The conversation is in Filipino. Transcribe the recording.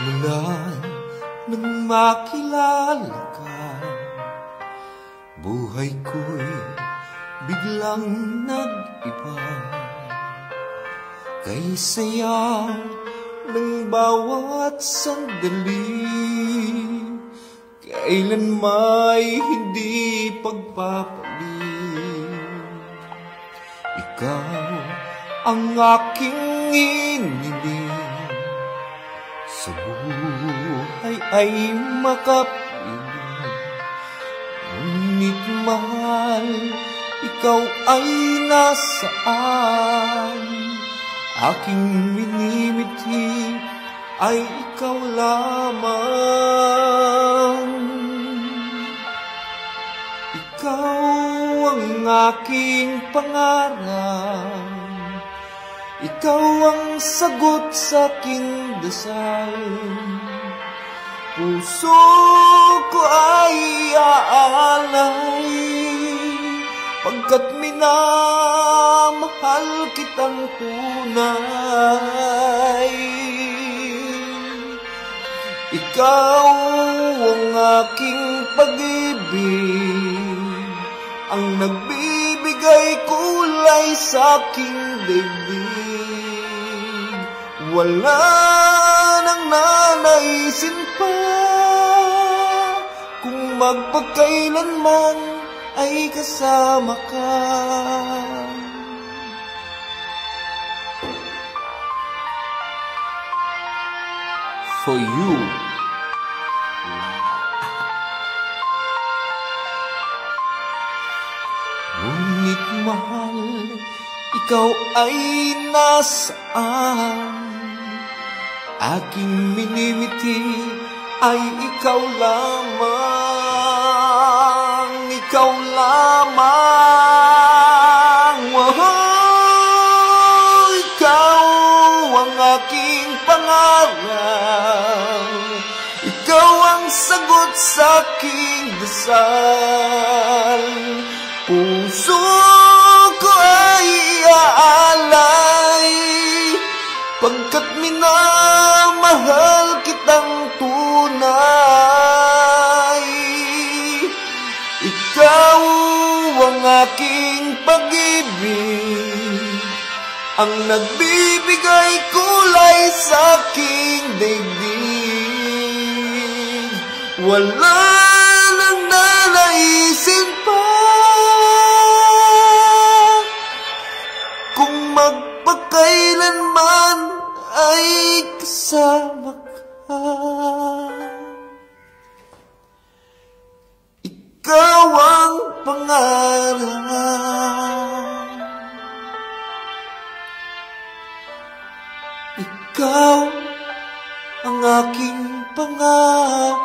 Mula nang makilala ka, buhay ko'y biglang nag-iba. Kay saya ng bawat sandali, kailan may hindi pagpapalit. Ikaw ang aking iniling, sa buhay ay makapiling. Ngunit mahal, ikaw ay nasaan? Aking minimiti ay ikaw lamang. Ikaw ang aking pangarap, ikaw ang sagot sa aking dasal. Puso ko ay aalay, pagkat minamahal kitang tunay. Ikaw ang aking pag-ibig, ang nagbibigay kulay sa aking daigdig. Wala nang nanaisin pa, kung magpagkailanman ay kasama ka. For you. Ngunit mahal, ikaw ay nasaan? Aking minimiti ay ikaw lamang, ikaw lamang. Oh, ikaw ang aking pangarap, ikaw ang sagot sa aking dasal. Puso ko ay aalay, pagkat minamahal kitang tunay. Ikaw ang aking pag-ibig, ang nagbibigay kulay sa aking daigdig. Wala nang nanaisin pa, kung magpakailanman ay kasama ka. Ikaw ang pangarap, ikaw ang aking pangarap.